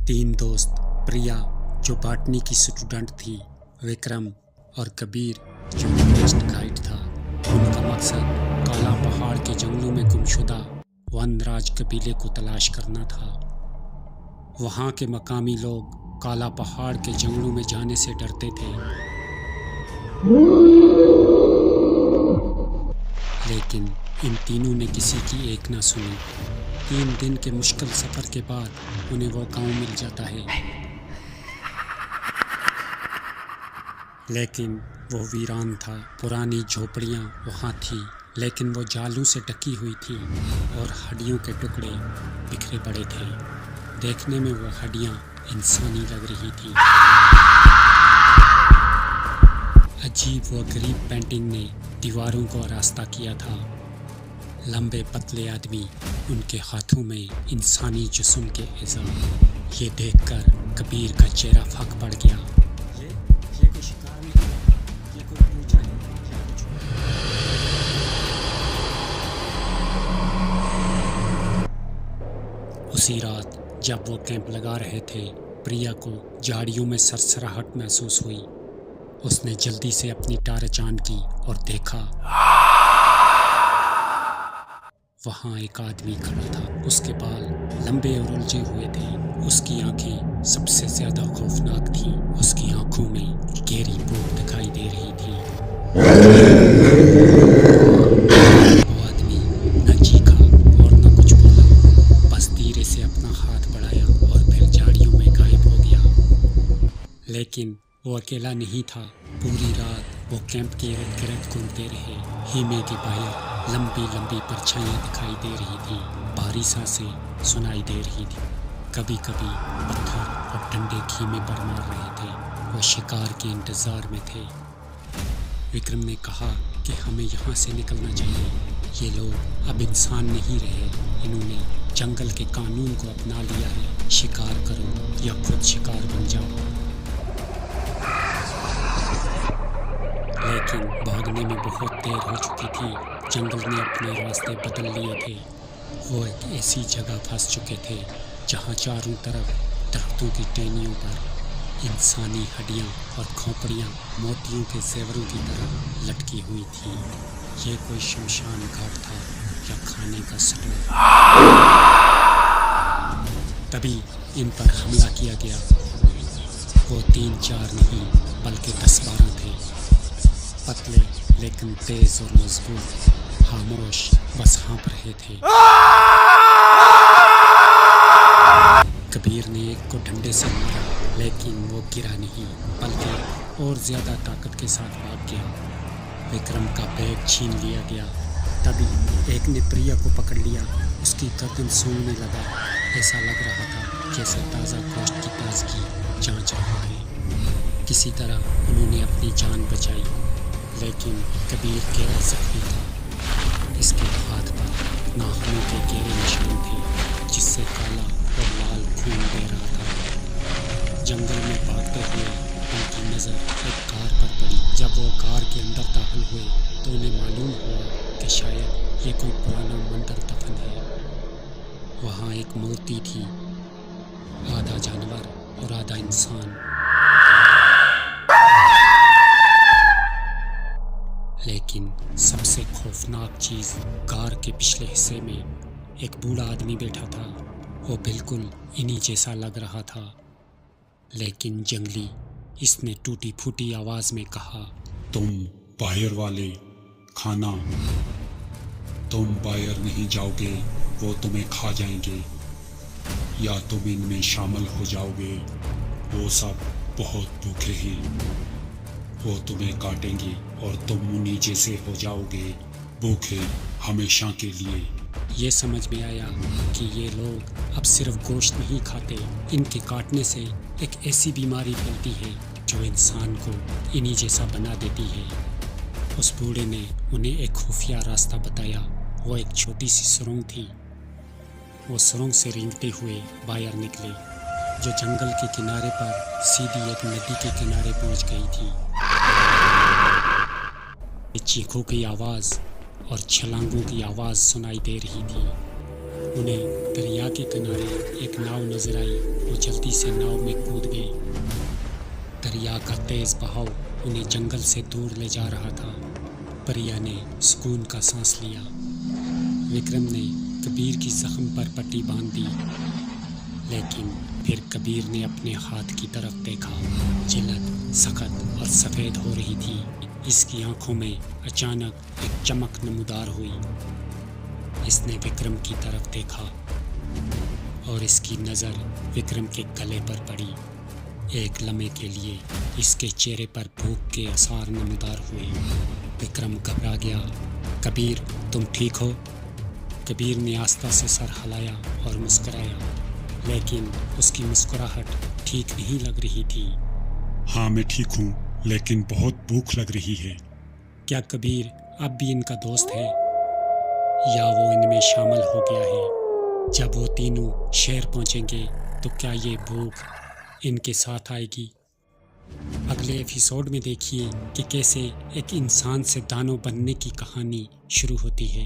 तीन दोस्त, प्रिया जो बॉटनी की स्टूडेंट थी, विक्रम और कबीर जो टूरिस्ट गाइड था। उनका मकसद काला पहाड़ के जंगलों में गुमशुदा वनराज कबीले को तलाश करना था। वहाँ के मकामी लोग काला पहाड़ के जंगलों में जाने से डरते थे, लेकिन इन तीनों ने किसी की एक ना सुनी। 3 दिन के मुश्किल सफ़र के बाद उन्हें वो गांव मिल जाता है, लेकिन वो वीरान था। पुरानी झोपड़ियाँ वहाँ थी, लेकिन वो जालों से ढकी हुई थी और हड्डियों के टुकड़े बिखरे पड़े थे। देखने में वो हड्डियाँ इंसानी लग रही थी। अजीब व गरीब पेंटिंग ने दीवारों को रास्ता किया था। लंबे पतले आदमी, उनके हाथों में इंसानी जिस्म के एज़ा। ये देखकर कबीर का चेहरा फक पड़ गया। ये कोई शिकार नहीं, ये कोई पूजा है। उसी रात जब वो कैंप लगा रहे थे, प्रिया को झाड़ियों में सरसराहट महसूस हुई। उसने जल्दी से अपनी टार्च ऑन की और देखा, वहाँ एक आदमी खड़ा था। उसके बाल लंबे और उलझे हुए थे। उसकी आंखें सबसे ज्यादा खौफनाक थीं। उसकी आंखों में गहरी भूख दिखाई दे रही थी। वो आदमी न चीखा और न कुछ बोला, बस धीरे से अपना हाथ बढ़ाया और फिर झाड़ियों में गायब हो गया। लेकिन वो अकेला नहीं था। पूरी रात वो कैंप के इर्द गिर्द घूमते रहे। हीमे के बाहर लंबी लंबी परछाइयाँ दिखाई दे रही थी। भारी सांसें सुनाई दे रही थी। कभी कभी पत्थर और डंडे खीमे पर मार रहे थे। वो शिकार के इंतजार में थे। विक्रम ने कहा कि हमें यहाँ से निकलना चाहिए। ये लोग अब इंसान नहीं रहे। इन्होंने जंगल के कानून को अपना लिया है। शिकार करो या खुद शिकार बन जाओ। लेकिन भागने में बहुत देर हो चुकी थी। जंगल ने अपने रास्ते बदल लिए थे। वो एक ऐसी जगह फंस चुके थे जहाँ चारों तरफ दरख्तों की टहनियों पर इंसानी हड्डियाँ और खोपड़ियाँ मोतियों के जेवरों की तरह लटकी हुई थी। ये कोई शमशान घाट था या खाने का स्टोर। तभी इन पर हमला किया गया। वो 3-4 नहीं बल्कि 10-12 थे। पतले लेकिन तेज और मजबूत, खामोश बस हाँफ रहे थे। कबीर ने एक को डंडे से मारा, लेकिन वो गिरा नहीं बल्कि और ज्यादा ताकत के साथ भाग गया। विक्रम का बैग छीन लिया गया। तभी एक ने प्रिया को पकड़ लिया। उसकी गर्दन सूंघने लगा। ऐसा लग रहा था जैसे ताज़ा गोश्त की ताजगी जांच रहा है। किसी तरह उन्होंने अपनी जान बचाई, लेकिन कबीर गहरा जख्मी था। इसके हाथ पर नाखूनों के गहरे निशान थे, जिससे काला और लाल खून बह रहा था। जंगल में भागते हुए उनकी नज़र एक कार पर पड़ी। जब वो कार के अंदर दाखिल हुए तो उन्हें मालूम हुआ कि शायद ये कोई पुराना मंदिर दफन है। वहाँ एक मूर्ति थी, आधा जानवर और आधा इंसान। लेकिन सबसे खौफनाक चीज़, कार के पिछले हिस्से में एक बूढ़ा आदमी बैठा था। वो बिल्कुल इन्हीं जैसा लग रहा था, लेकिन जंगली। इसने टूटी फूटी आवाज़ में कहा, तुम बाहर वाले खाना, तुम बाहर नहीं जाओगे, वो तुम्हें खा जाएंगे, या तुम इनमें शामिल हो जाओगे। वो सब बहुत भूखे हैं, वो तुम्हें काटेंगे और तुम उन्हीं जैसे हो जाओगे, भूखे हमेशा के लिए। ये समझ में आया कि ये लोग अब सिर्फ गोश्त नहीं खाते। इनके काटने से एक ऐसी बीमारी फैलती है जो इंसान को इन्हीं जैसा बना देती है। उस बूढ़े ने उन्हें एक खुफिया रास्ता बताया। वो एक छोटी सी सुरंग थी। वो सुरंग से रेंगते हुए बाहर निकले, जो जंगल के किनारे पर सीधी एक नदी के किनारे पहुंच गई थी। चीखों की आवाज़ और छलांगों की आवाज़ सुनाई दे रही थी। उन्हें दरिया के किनारे एक नाव नजर आई। वो जल्दी से नाव में कूद गए। दरिया का तेज बहाव उन्हें जंगल से दूर ले जा रहा था। परिया ने सुकून का सांस लिया। विक्रम ने कबीर की जख्म पर पट्टी बांध दी, लेकिन फिर कबीर ने अपने हाथ की तरफ देखा। जिल्लत सख्त और सफ़ेद हो रही थी। इसकी आंखों में अचानक एक चमक नमूदार हुई। इसने विक्रम की तरफ देखा और इसकी नज़र विक्रम के गले पर पड़ी। एक लम्हे के लिए इसके चेहरे पर भूख के आसार नमूदार हुए। विक्रम घबरा गया। कबीर, तुम ठीक हो? कबीर ने आस्था से सर हिलाया और मुस्कुराया, लेकिन उसकी मुस्कुराहट ठीक नहीं लग रही थी। हाँ, मैं ठीक हूँ, लेकिन बहुत भूख लग रही है। क्या कबीर अब भी इनका दोस्त है, या वो इनमें शामिल हो गया है? जब वो तीनों शहर पहुंचेंगे तो क्या ये भूख इनके साथ आएगी? अगले एपिसोड में देखिए कि कैसे एक इंसान से दानव बनने की कहानी शुरू होती है।